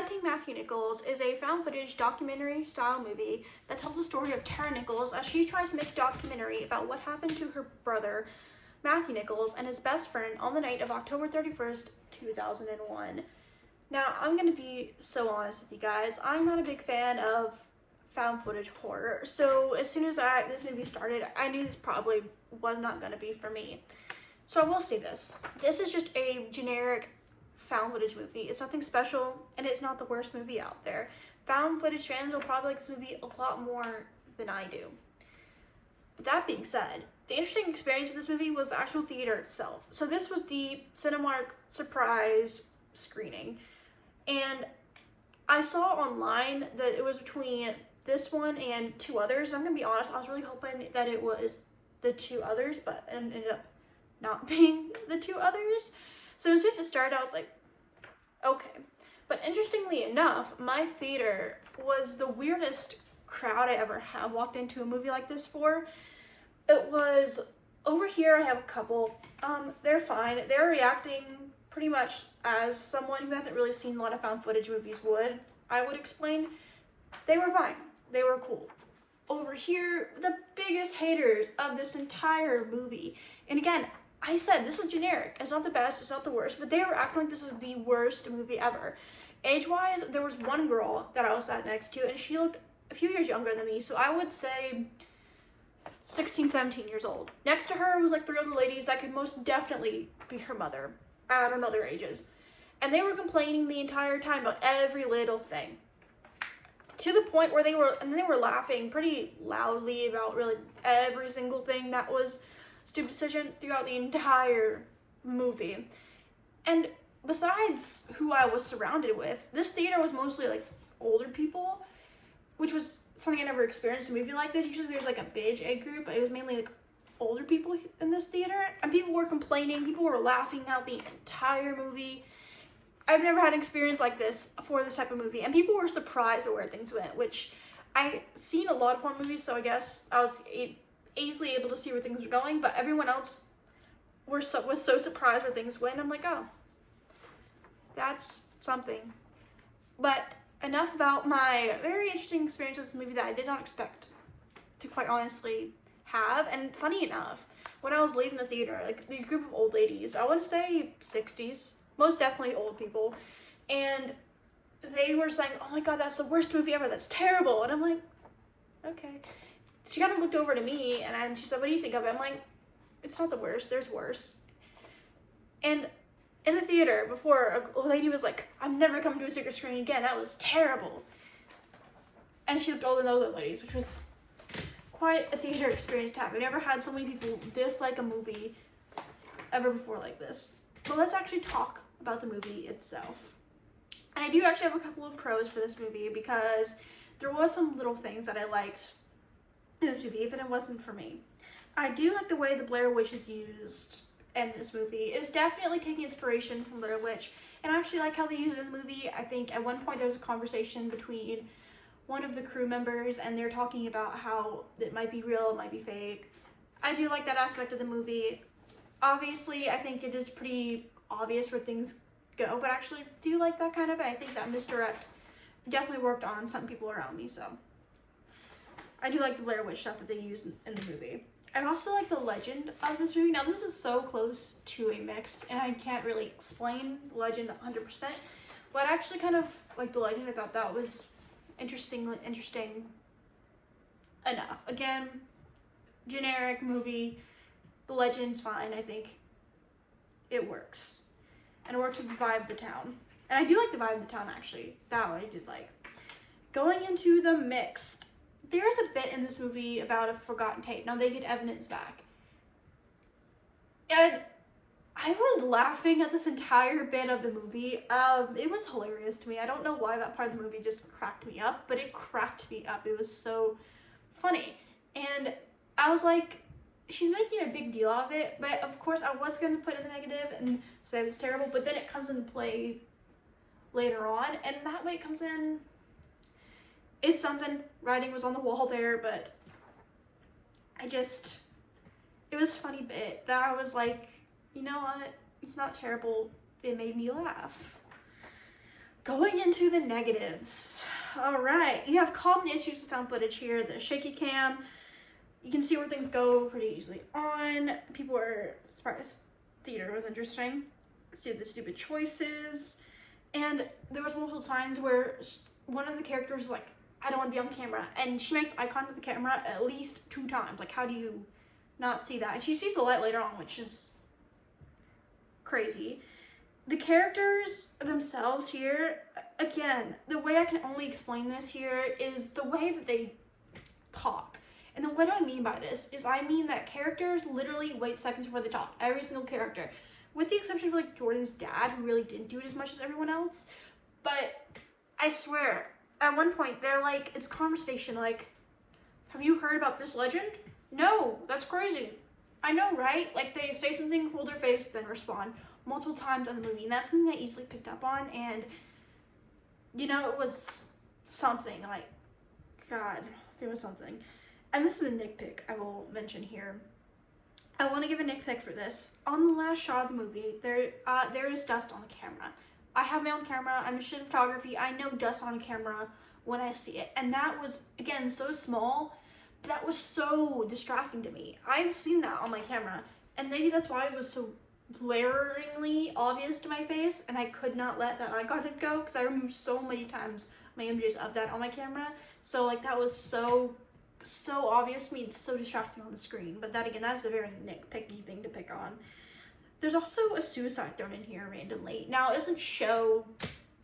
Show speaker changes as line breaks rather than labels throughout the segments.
Finding Matthew Nichols is a found footage documentary style movie that tells the story of Tara Nichols as she tries to make a documentary about what happened to her brother, Matthew Nichols, and his best friend on the night of October 31st, 2001. Now, I'm going to be so honest with you guys. I'm not a big fan of found footage horror, so as soon as this movie started, I knew this probably was not going to be for me. So I will say this. This is just a generic found footage movie. It's nothing special, and it's not the worst movie out there. Found footage fans will probably like this movie a lot more than I do. But that being said, the interesting experience of this movie was the actual theater itself. So this was the Cinemark surprise screening, and I saw online that it was between this one and two others. I'm gonna be honest, I was really hoping that it was the two others, but it ended up not being the two others. So as soon as it started, I was like, okay. But interestingly enough, my theater was the weirdest crowd I ever have walked into a movie like this for. It was, over here I have a couple, they're fine. They're reacting pretty much as someone who hasn't really seen a lot of found footage movies would, I would explain. They were fine, they were cool. Over here, the biggest haters of this entire movie, and again, I said this is generic, it's not the best, it's not the worst, but they were acting like this is the worst movie ever. Age-wise, there was one girl that I was sat next to, and she looked a few years younger than me, so I would say 16, 17 years old. Next to her was like three other ladies that could most definitely be her mother. I don't know their ages. And they were complaining the entire time about every little thing. To the point where they were laughing pretty loudly about really every single thing that was a stupid decision throughout the entire movie. And besides who I was surrounded with, this theater was mostly like older people, which was something I never experienced in a movie like this. Usually there's like a big age group, but it was mainly like older people in this theater, and people were complaining, people were laughing out the entire movie. I've never had an experience like this for this type of movie, and people were surprised at where things went, which I've seen a lot of horror movies, so I guess I was easily able to see where things were going, but everyone else was so surprised where things went. I'm like, oh, that's something. But enough about my very interesting experience with this movie that I did not expect to quite honestly have. And funny enough, when I was leaving the theater, like these group of old ladies, I would say 60s, most definitely old people, and they were saying, oh my god, that's the worst movie ever, that's terrible. And I'm like, okay. She kind of looked over to me and she said, what do you think of it? I'm like, it's not the worst, there's worse. And in the theater before, a lady was like, I'm never coming to a secret screening again, that was terrible. And she looked older than those other ladies, which was quite a theater experience to have. I've never had so many people dislike a movie ever before like this. But let's actually talk about the movie itself. I do actually have a couple of pros for this movie because there was some little things that I liked in this movie, even if it wasn't for me. I do like the way the Blair Witch is used in this movie. It's definitely taking inspiration from Blair Witch, and I actually like how they use it in the movie. I think at one point there was a conversation between one of the crew members, and they're talking about how it might be real, it might be fake. I do like that aspect of the movie. Obviously, I think it is pretty obvious where things go, but I actually do like that kind of it. I think that misdirect definitely worked on some people around me, so I do like the Blair Witch stuff that they use in the movie. I also like the legend of this movie. Now, this is so close to a mixed, and I can't really explain the legend 100%, but I actually kind of like the legend. I thought that was interesting enough. Again, generic movie. The legend's fine. I think it works. And it works with the vibe of the town. And I do like the vibe of the town, actually. That I did like. Going into the mixed, there's a bit in this movie about a forgotten tape. Now, they get evidence back. And I was laughing at this entire bit of the movie. It was hilarious to me. I don't know why that part of the movie just cracked me up, but it cracked me up. It was so funny. And I was like, she's making a big deal of it, but of course I was going to put in the negative and say it's terrible, but then it comes into play later on, and that way it comes in, it's something. Writing was on the wall there, but it was a funny bit that I was like, you know what, it's not terrible, it made me laugh. Going into the negatives. All right, you have common issues with found footage here. The shaky cam. You can see where things go pretty easily on. People were surprised. Theater was interesting. See the stupid choices. And there was multiple times where one of the characters was like, I don't want to be on camera. And she makes eye contact with the camera at least 2 times. Like, how do you not see that? And she sees the light later on, which is crazy. The characters themselves here, again, the way I can only explain this here is the way that they talk. And then what I mean by this is I mean that characters literally wait seconds before they talk. Every single character. With the exception of like Jordan's dad, who really didn't do it as much as everyone else. But I swear, at one point they're like, it's conversation like, have you heard about this legend? No, that's crazy. I know, right? Like they say something, hold their face, then respond multiple times in the movie. And that's something I easily picked up on. And, you know, it was something like, God, there was something. And this is a nitpick I will mention here. I want to give a nitpick for this. On the last shot of the movie, there is dust on the camera. I have my own camera. I'm a shit photography. I know dust on a camera when I see it. And that was, again, so small, but that was so distracting to me. I've seen that on my camera. And maybe that's why it was so blaringly obvious to my face. And I could not let that eye contact go because I removed so many times my images of that on my camera. So, like, that was so obvious to me. It's so distracting on the screen. But that, again, that's a very nitpicky thing to pick on. There's also a suicide thrown in here randomly. Now, it doesn't show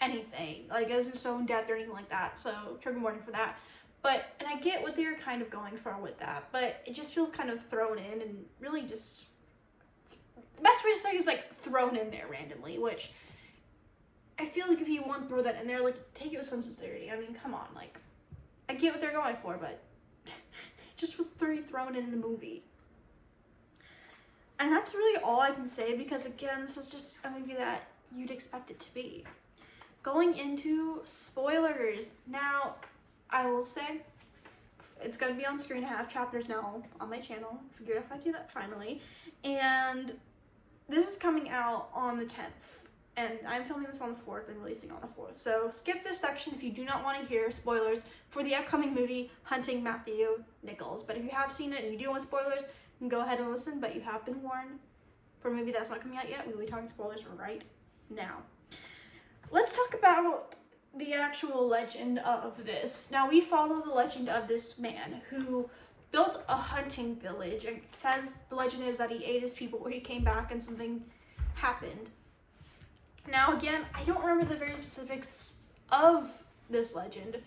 anything. Like, it doesn't show death or anything like that. So, trigger warning for that. But, and I get what they're kind of going for with that. But it just feels kind of thrown in and really just... The best way to say is, like, thrown in there randomly. Which, I feel like if you want to throw that in there, like, take it with some sincerity. I mean, come on. Like, I get what they're going for, but... it just was thrown in the movie. And that's really all I can say because, again, this is just a movie that you'd expect it to be. Going into spoilers. Now, I will say, it's going to be on screen. I have chapters now on my channel. Figured out how to do that finally. And this is coming out on the 10th. And I'm filming this on the 4th and releasing on the 4th. So skip this section if you do not want to hear spoilers for the upcoming movie, Hunting Matthew Nichols. But if you have seen it and you do want spoilers, you can go ahead and listen. But you have been warned for a movie that's not coming out yet. We'll be talking spoilers right now. Let's talk about the actual legend of this. Now, we follow the legend of this man who built a hunting village. It says the legend is that he ate his people where he came back and something happened. Now, again, I don't remember the very specifics of this legend,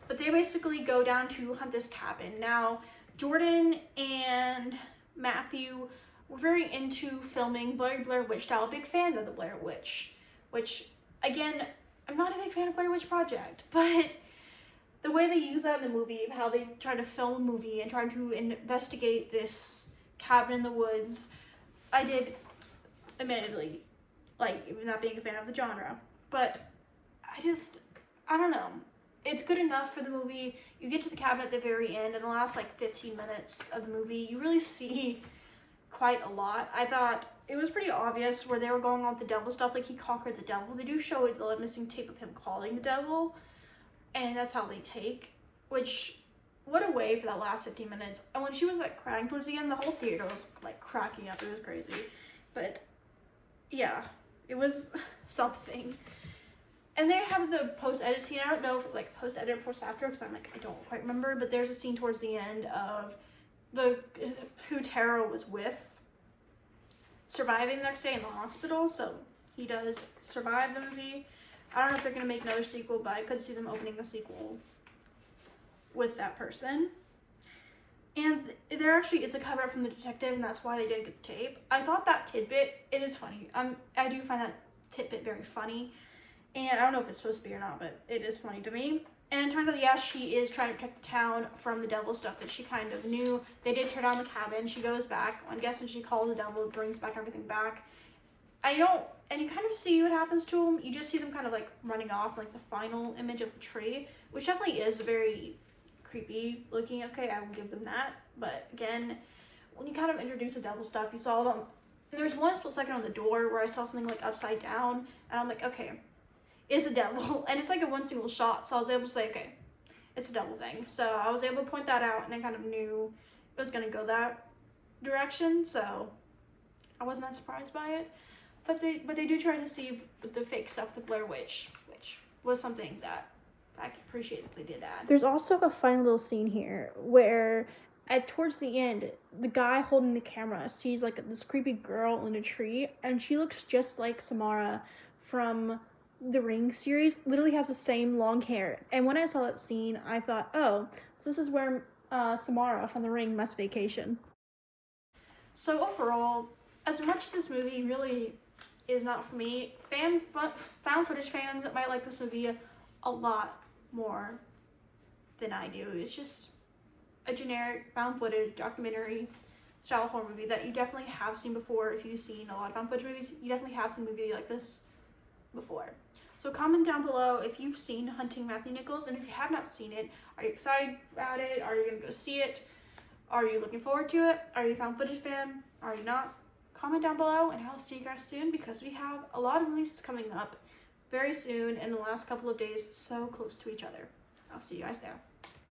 but they basically go down to hunt this cabin. Now, Jordan and Matthew were very into filming Blair Witch style, big fans of the Blair Witch, which, again, I'm not a big fan of Blair Witch Project, but the way they use that in the movie, how they try to film a movie and try to investigate this cabin in the woods, I did, admittedly, like, even not being a fan of the genre, but I don't know. It's good enough for the movie. You get to the cabin at the very end, in the last, like, 15 minutes of the movie, you really see quite a lot. I thought it was pretty obvious where they were going on with the devil stuff, like, he conquered the devil. They do show the missing tape of him calling the devil, and that's how they take, which, what a way for that last 15 minutes. And when she was, like, crying towards the end, the whole theater was, like, cracking up. It was crazy. But, yeah. It was something. And they have the post-edit scene. I don't know if it's like post-edit or post-after because I'm like, I don't quite remember. But there's a scene towards the end of who Tara was with surviving the next day in the hospital. So he does survive the movie. I don't know if they're going to make another sequel, but I could see them opening a sequel with that person. And there actually is a cover-up from the detective, and that's why they didn't get the tape. I thought that tidbit, it is funny. I do find that tidbit very funny. And I don't know if it's supposed to be or not, but it is funny to me. And it turns out, yes, she is trying to protect the town from the devil stuff that she kind of knew. They did tear down the cabin. She goes back. I'm guessing she calls the devil, brings back everything back. And you kind of see what happens to them. You just see them kind of, like, running off, like, the final image of the tree, which definitely is very creepy looking. Okay, I will give them that. But again, when you kind of introduce the devil stuff, you saw them. There was one split second on the door where I saw something like upside down, and I'm like, okay, is a devil, and it's like a one single shot, so I was able to say, okay, it's a devil thing. So I was able to point that out, and I kind of knew it was going to go that direction, so I wasn't that surprised by it. But they do try to see the fake stuff, the Blair Witch, which was something that I appreciate that they did add. There's also a fun little scene here where towards the end, the guy holding the camera sees like this creepy girl in a tree, and she looks just like Samara from the Ring series. Literally has the same long hair. And when I saw that scene, I thought, oh, so this is where Samara from the Ring must vacation. So overall, as much as this movie really is not for me, found footage fans might like this movie a lot more than I do. It's just a generic found footage documentary style horror movie that you definitely have seen before. If you've seen a lot of found footage movies, you definitely have seen a movie like this before. So comment down below if you've seen Hunting Matthew Nichols, and if you have not seen it, are you excited about it? Are you gonna go see it? Are you looking forward to it? Are you a found footage fan? Are you not? Comment down below, and I'll see you guys soon, because we have a lot of releases coming up very soon in the last couple of days, so close to each other. I'll see you guys there.